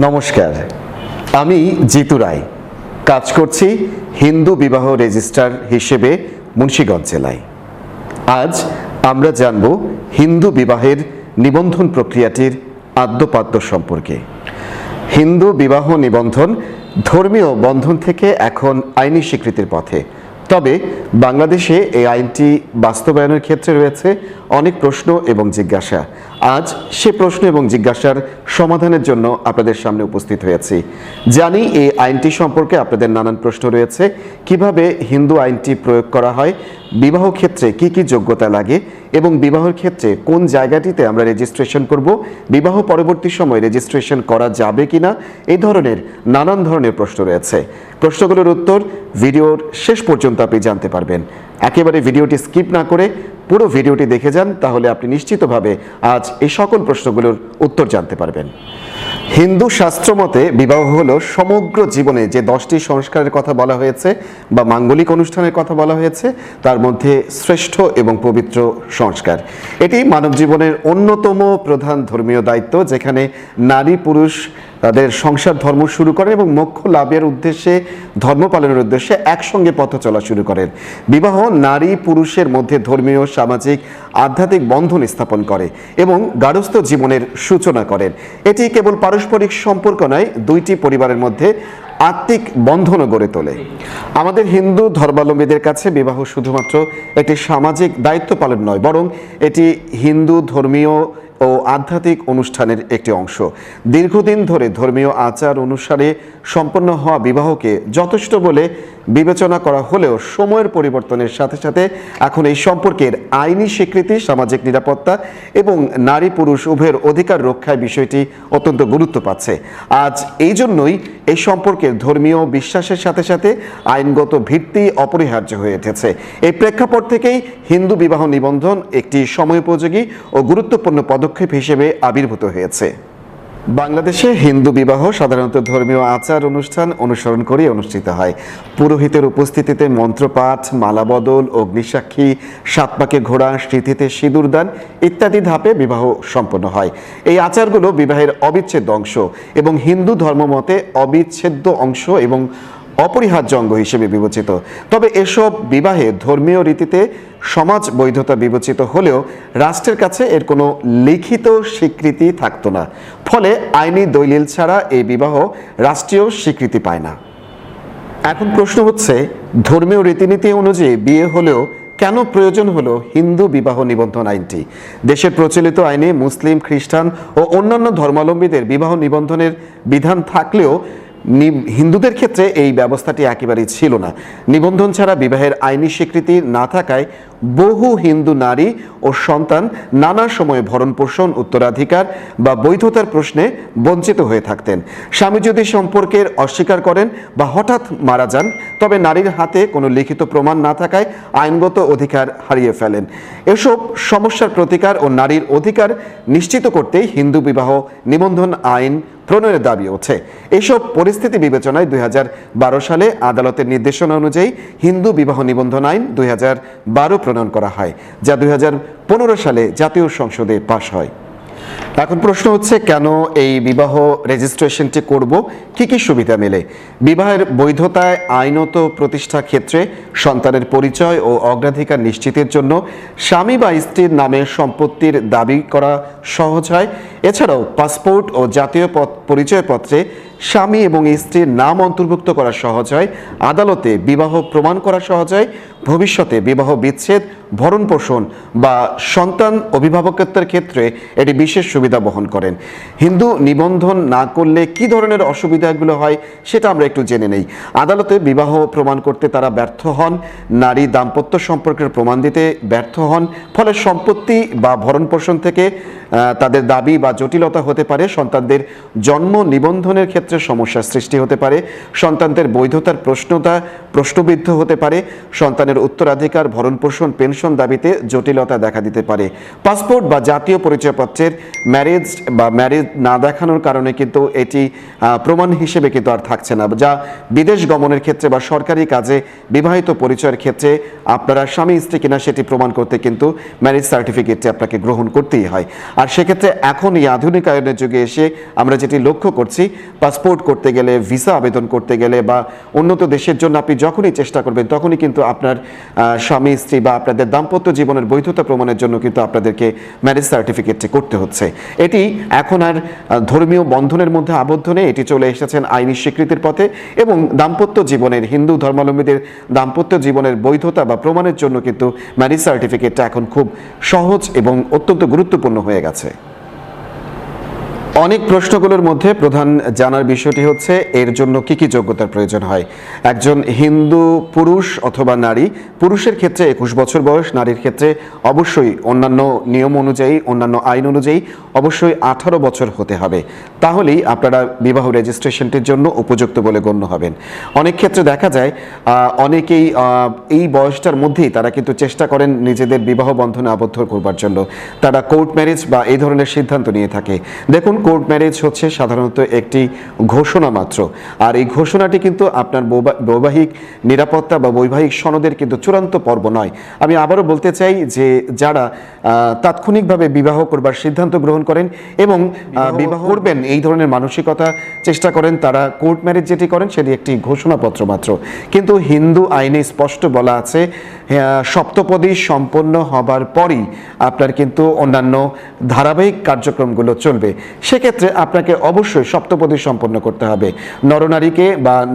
নমস্কার, আমি জিতু রায় কাজ করছি হিন্দু বিবাহ রেজিস্ট্রার হিসেবে মুন্সিগঞ্জ জেলায়। আজ আমরা জানব হিন্দু বিবাহের নিবন্ধন প্রক্রিয়াটির আদ্যোপাদ্য সম্পর্কে। হিন্দু বিবাহ নিবন্ধন ধর্মীয় বন্ধন থেকে এখন আইনি স্বীকৃতির পথে। তবে বাংলাদেশে এই আইনটি বাস্তবায়নের ক্ষেত্রে রয়েছে অনেক প্রশ্ন এবং জিজ্ঞাসা। আজ সে প্রশ্ন এবং জিজ্ঞাসার সমাধানের জন্য আপনাদের সামনে উপস্থিত হয়েছি। জানি এই আইনটি সম্পর্কে আপনাদের নানান প্রশ্ন রয়েছে। কিভাবে হিন্দু আইনটি প্রয়োগ করা হয়, বিবাহ ক্ষেত্রে কি কি যোগ্যতা লাগে এবং বিবাহের ক্ষেত্রে কোন জায়গাটিতে আমরা রেজিস্ট্রেশন করব, বিবাহ পরবর্তী সময় রেজিস্ট্রেশন করা যাবে কিনা, এই ধরনের নানান ধরনের প্রশ্ন রয়েছে। প্রশ্নগুলোর উত্তর ভিডিওর শেষ পর্যন্ত আপনি জানতে পারবেন। একেবারে ভিডিওটি স্কিপ না করে পুরো ভিডিওটি দেখে যান, তাহলে আপনি নিশ্চিতভাবে আজ এই সকল প্রশ্নগুলোর উত্তর জানতে পারবেন। হিন্দু শাস্ত্র মতে বিবাহ হলো সমগ্র জীবনে যে 10টি সংস্কারের কথা বলা হয়েছে বা মাঙ্গলিক অনুষ্ঠানের কথা বলা হয়েছে, তার মধ্যে শ্রেষ্ঠ এবং পবিত্র সংস্কার। এটি মানব জীবনের অন্যতম প্রধান ধর্মীয় দায়িত্ব, যেখানে নারী পুরুষ তাদের সংসার ধর্ম শুরু করে এবং মোক্ষ লাভের উদ্দেশ্যে, ধর্ম পালনের উদ্দেশ্যে একসঙ্গে পথ চলা শুরু করেন। বিবাহ নারী পুরুষের মধ্যে ধর্মীয়, সামাজিক, আধ্যাত্মিক বন্ধন স্থাপন করে এবং গার্হস্থ্য জীবনের সূচনা করেন। এটি কেবল পারস্পরিক সম্পর্ক নয়, দুইটি পরিবারের মধ্যে আত্মিক বন্ধনও গড়ে তোলে। আমাদের হিন্দু ধর্মাবলম্বীদের কাছে বিবাহ শুধুমাত্র একটি সামাজিক দায়িত্ব পালন নয়, বরং এটি হিন্দু ধর্মীয় ও আধ্যাত্মিক অনুষ্ঠানের একটি অংশ। দীর্ঘদিন ধরে ধর্মীয় আচার অনুসারে সম্পন্ন হওয়া বিবাহকে যথেষ্ট বলে বিবেচনা করা হলেও সময়ের পরিবর্তনের সাথে সাথে এখন এই সম্পর্কের আইনি স্বীকৃতি, সামাজিক নিরাপত্তা এবং নারী পুরুষ উভয়ের অধিকার রক্ষায় বিষয়টি অত্যন্ত গুরুত্ব পাচ্ছে। আজ এই জন্যই এই সম্পর্কের ধর্মীয় বিশ্বাসের সাথে সাথে আইনগত ভিত্তি অপরিহার্য হয়ে উঠেছে। এই প্রেক্ষাপট থেকেই হিন্দু বিবাহ নিবন্ধন একটি সময়োপযোগী ও গুরুত্বপূর্ণ পদক্ষেপ হিসেবে আবির্ভূত হয়েছে। বাংলাদেশে হিন্দু বিবাহ সাধারণত ধর্মীয় আচার অনুষ্ঠান অনুসরণ করে অনুষ্ঠিত হয়। পুরোহিতের উপস্থিতিতে মন্ত্রপাঠ, মালাবদল, অগ্নিসাক্ষী, 7 পাকে ঘোড়া, স্মৃতিতে সিঁদুরদান ইত্যাদি ধাপে বিবাহ সম্পন্ন হয়। এই আচারগুলো বিবাহের অবিচ্ছেদ্য অংশ এবং হিন্দু ধর্মমতে অবিচ্ছেদ্য অংশ এবং অপরিহার্য অঙ্গ হিসেবে বিবেচিত। তবে এসব বিবাহে ধর্মীয় রীতিতে সমাজ বৈধতা বিবেচিত হলেও রাষ্ট্রের কাছে এর কোনো লিখিত স্বীকৃতি থাকতো না। ফলে আইনি দলিল ছাড়া এই বিবাহ রাষ্ট্রীয় স্বীকৃতি পায় না। এখন প্রশ্ন হচ্ছে, ধর্মীয় রীতিনীতি অনুযায়ী বিয়ে হলেও কেন প্রয়োজন হলো হিন্দু বিবাহ নিবন্ধন আইনটি? দেশের প্রচলিত আইনে মুসলিম, খ্রিস্টান ও অন্যান্য ধর্মাবলম্বীদের বিবাহ নিবন্ধনের বিধান থাকলেও হিন্দুদের ক্ষেত্রে এই ব্যবস্থাটি একেবারেই ছিল না। নিবন্ধন ছাড়া বিবাহের আইনি স্বীকৃতি না থাকায় বহু হিন্দু নারী ও সন্তান নানা সময়ে ভরণ পোষণ, উত্তরাধিকার বা বৈধতার প্রশ্নে বঞ্চিত হয়ে থাকতেন। স্বামী যদি সম্পর্কের অস্বীকার করেন বা হঠাৎ মারা যান, তবে নারীর হাতে কোনো লিখিত প্রমাণ না থাকায় আইনগত অধিকার হারিয়ে ফেলেন। এসব সমস্যার প্রতিকার ও নারীর অধিকার নিশ্চিত করতেই হিন্দু বিবাহ নিবন্ধন আইন প্রণয়নের দাবি ওঠে। এসব পরিস্থিতি বিবেচনায় 2012 সালে আদালতের নির্দেশনা অনুযায়ী হিন্দু বিবাহ নিবন্ধন আইন 2012 প্রণয়ন করা হয়, যা 2015 সালে জাতীয় সংসদে পাশ হয়। এখন প্রশ্ন হচ্ছে, কেন এই বিবাহ রেজিস্ট্রেশনটি করব, কি কি সুবিধা মেলে? বিবাহের বৈধতায় আইনত প্রতিষ্ঠা ক্ষেত্রে সন্তানের পরিচয় ও অগ্রাধিকার নিশ্চিতের জন্য স্বামী বা স্ত্রীর নামে সম্পত্তির দাবি করা সহজ হয়। এছাড়াও পাসপোর্ট ও জাতীয় পরিচয়পত্রে স্বামী এবং স্ত্রীর নাম অন্তর্ভুক্ত করা সহজ হয়। আদালতে বিবাহ প্রমাণ করা সহজ হয়। ভবিষ্যতে বিবাহ বিচ্ছেদ, ভরণ পোষণ বা সন্তান অভিভাবকত্বের ক্ষেত্রে এটি বিশেষ সুবিধা বহন করেন। হিন্দু নিবন্ধন না করলে কি ধরনের অসুবিধাগুলো হয় সেটা আমরা একটু জেনে নেই। আদালতে বিবাহ প্রমাণ করতে তারা ব্যর্থ হন, নারী দাম্পত্য সম্পর্কের প্রমাণ দিতে ব্যর্থ হন। ফলে সম্পত্তি বা ভরণ পোষণ থেকে তাদের দাবি বা জটিলতা হতে পারে। সন্তানদের জন্ম নিবন্ধনের ক্ষেত্রে সমস্যার সৃষ্টি হতে পারে। সন্তানদের বৈধতার প্রশ্নবিদ্ধ হতে পারে। সন্তানের উত্তরাধিকার, ভরণ পোষণ, পেনশন পেনশন দাবিতে জটিলতা দেখা দিতে পারে। পাসপোর্ট বা জাতীয় পরিচয়পত্রের ম্যারেজ না দেখানোর কারণে কিন্তু এটি প্রমাণ হিসেবে কিন্তু আর থাকছে না, যা বিদেশ গমনের ক্ষেত্রে বা সরকারি কাজে বিবাহিত পরিচয়ের ক্ষেত্রে আপনারা স্বামী স্ত্রী কিনা সেটি প্রমাণ করতে কিন্তু ম্যারেজ সার্টিফিকেটটি আপনাকে গ্রহণ করতেই হয়। আর সেক্ষেত্রে এখন এই আধুনিকায়নের যুগে এসে আমরা যেটি লক্ষ্য করছি, পাসপোর্ট করতে গেলে, ভিসা আবেদন করতে গেলে বা উন্নত দেশের জন্য আপনি যখনই চেষ্টা করবেন তখনই কিন্তু আপনার স্বামী স্ত্রী বা আপনাদের দাম্পত্য জীবনের বৈধতা প্রমাণের জন্য কিন্তু আপনাদেরকে ম্যারেজ সার্টিফিকেটটি করতে হচ্ছে। এটি এখন আর ধর্মীয় বন্ধনের মধ্যে আবদ্ধ নেই, এটি চলে এসেছেন আইনি স্বীকৃতির পথে এবং দাম্পত্য জীবনের, হিন্দু ধর্মাবলম্বীদের দাম্পত্য জীবনের বৈধতা বা প্রমাণের জন্য কিন্তু ম্যারেজ সার্টিফিকেটটা এখন খুব সহজ এবং অত্যন্ত গুরুত্বপূর্ণ হয়ে গেছে। অনেক প্রশ্নগুলোর মধ্যে প্রধান জানার বিষয়টি হচ্ছে এর জন্য কি কি যোগ্যতার প্রয়োজন হয়। একজন হিন্দু পুরুষ অথবা নারী, পুরুষের ক্ষেত্রে 21 বছর বয়স, নারীর ক্ষেত্রে অবশ্যই অন্যান্য নিয়ম অনুযায়ী, অন্যান্য আইন অনুযায়ী অবশ্যই 18 বছর হতে হবে, তাহলেই আপনারা বিবাহ রেজিস্ট্রেশনটির জন্য উপযুক্ত বলে গণ্য হবেন। অনেক ক্ষেত্রে দেখা যায় অনেকেই এই বয়সটার মধ্যেই তারা কিন্তু চেষ্টা করেন নিজেদের বিবাহ বন্ধনে আবদ্ধ করবার জন্য, তারা কোর্ট ম্যারেজ বা এই ধরনের সিদ্ধান্ত নিয়ে থাকে। দেখুন, কোর্ট ম্যারেজ হচ্ছে সাধারণত একটি ঘোষণা মাত্র, আর এই ঘোষণাটি কিন্তু আপনার বৈবাহিক নিরাপত্তা বা বৈবাহিক সনদের কিন্তু চূড়ান্ত পর্ব নয়। আমি আবারও বলতে চাই যে যারা তাৎক্ষণিকভাবে বিবাহ করবার সিদ্ধান্ত গ্রহণ করেন এবং বিবাহ করবেন এই ধরনের মানসিকতা চেষ্টা করেন, তারা কোর্ট ম্যারেজ যেটি করেন সেটি একটি ঘোষণাপত্র মাত্র। কিন্তু হিন্দু আইনে স্পষ্ট বলা আছে সপ্তপদী সম্পন্ন হবার পরই আপনার কিন্তু অন্যান্য ধারাবাহিক কার্যক্রমগুলো চলবে। সেক্ষেত্রে আপনাকে অবশ্যই সপ্তপদী সম্পন্ন করতে হবে।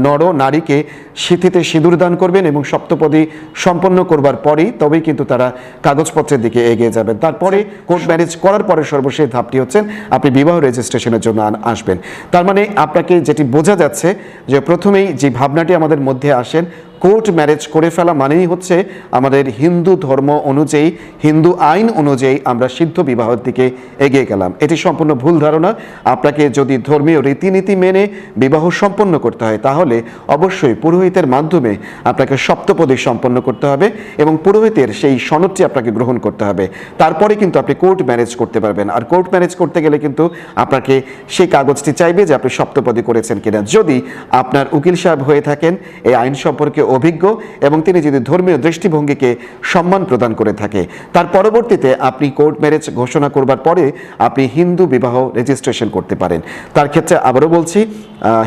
নরনারীকে সিঁথিতে সিঁদুর দান করবেন এবং সপ্তপদী সম্পন্ন করবার পরেই তবেই কিন্তু তারা কাগজপত্রের দিকে এগিয়ে যাবেন। তারপরে কোর্ট ম্যারেজ করার পরে সর্বশেষ ধাপটি হচ্ছেন আপনি বিবাহ রেজিস্ট্রেশনের জন্য আসবেন। তার মানে আপনাকে যেটি বোঝা যাচ্ছে যে প্রথমেই যে ভাবনাটি আমাদের মধ্যে আসেন, কোর্ট ম্যারেজ করে ফেলা মানেই হচ্ছে আমাদের হিন্দু ধর্ম অনুযায়ী, হিন্দু আইন অনুযায়ী আমরা সিদ্ধ বিবাহের দিকে এগিয়ে গেলাম। এটি সম্পূর্ণ ভুল ধারণা। আপনাকে যদি ধর্মীয় রীতিনীতি মেনে বিবাহ সম্পন্ন করতে হয় তাহলে অবশ্যই পুরোহিতের মাধ্যমে আপনাকে সপ্তপদী সম্পন্ন করতে হবে এবং পুরোহিতের সেই সনদটি আপনাকে গ্রহণ করতে হবে। তারপরে কিন্তু আপনি কোর্ট ম্যারেজ করতে পারবেন। আর কোর্ট ম্যারেজ করতে গেলে কিন্তু আপনাকে সেই কাগজটি চাইবে যে আপনি সপ্তপদী করেছেন কিনা। যদি আপনার উকিল সাহেব হয়ে থাকেন, এই আইন সম্পর্কে অভিজ্ঞ এবং তিনি যদি ধর্মীয় দৃষ্টিভঙ্গিকে সম্মান প্রদান করে থাকে, তার পরবর্তীতে আপনি কোর্ট ম্যারেজ ঘোষণা করবার পরে আপনি হিন্দু বিবাহ রেজিস্ট্রেশন করতে পারেন। তার ক্ষেত্রে আবারও বলছি,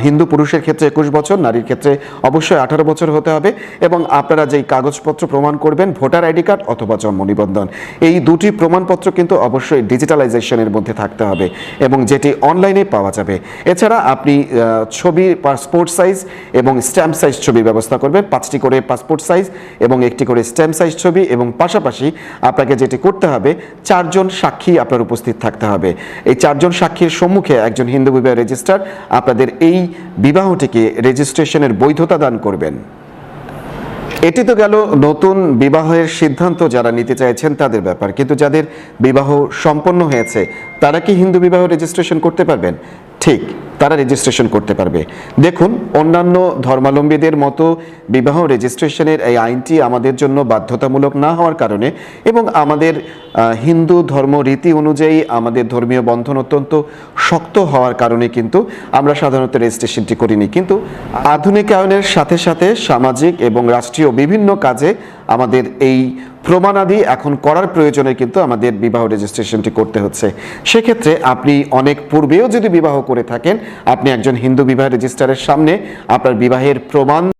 হিন্দু পুরুষের ক্ষেত্রে 21 বছর, নারীর ক্ষেত্রে অবশ্যই 18 বছর হতে হবে এবং আপনারা যেই কাগজপত্র প্রমাণ করবেন, ভোটার আইডি কার্ড অথবা জন্ম নিবন্ধন, এই দুটি প্রমাণপত্র কিন্তু অবশ্যই ডিজিটালাইজেশনের মধ্যে থাকতে হবে এবং যেটি অনলাইনে পাওয়া যাবে। এছাড়া আপনি ছবি, পাসপোর্ট সাইজ এবং স্ট্যাম্প সাইজ ছবি ব্যবস্থা করবেন, 5টি করে পাসপোর্ট সাইজ এবং 1টি করে স্ট্যাম্প সাইজ ছবি, এবং পাশাপাশি আপনাকে যেটি করতে হবে 4 জন সাক্ষী আপনার উপস্থিত থাকতে হবে। এই 4 জন সাক্ষীর সম্মুখে একজন হিন্দু বিবাহ রেজিস্ট্রার আপনাদের এই বিবাহটিকে রেজিস্ট্রেশনের বৈধতা দান করবেন। এটি তো গেল নতুন বিবাহের সিদ্ধান্ত যারা নিতে চাইছেন তাদের ব্যাপার, কিন্তু যাদের বিবাহ সম্পন্ন হয়েছে তারা কি হিন্দু বিবাহ রেজিস্ট্রেশন করতে পারবেন? ঠিক, তারা রেজিস্ট্রেশন করতে পারবে। দেখুন, অন্যান্য ধর্মাবলম্বীদের মতো বিবাহ রেজিস্ট্রেশনের এই আইনটি আমাদের জন্য বাধ্যতামূলক না হওয়ার কারণে এবং আমাদের হিন্দু ধর্ম রীতি অনুযায়ী আমাদের ধর্মীয় বন্ধন অত্যন্ত শক্ত হওয়ার কারণে কিন্তু আমরা সাধারণত রেজিস্ট্রেশনটি করিনি। কিন্তু আধুনিকায়নের সাথে সাথে সামাজিক এবং রাষ্ট্রীয় বিভিন্ন কাজে আমাদের এই প্রমাণাদি এখন করার প্রয়োজনে কিন্তু আমাদের বিবাহ রেজিস্ট্রেশনটি করতে হচ্ছে। সেক্ষেত্রে আপনি অনেক পূর্বেও যদি বিবাহ করে থাকেন, আপনি একজন হিন্দু বিবাহ রেজিস্ট্রারের সামনে আপনার বিবাহের প্রমাণ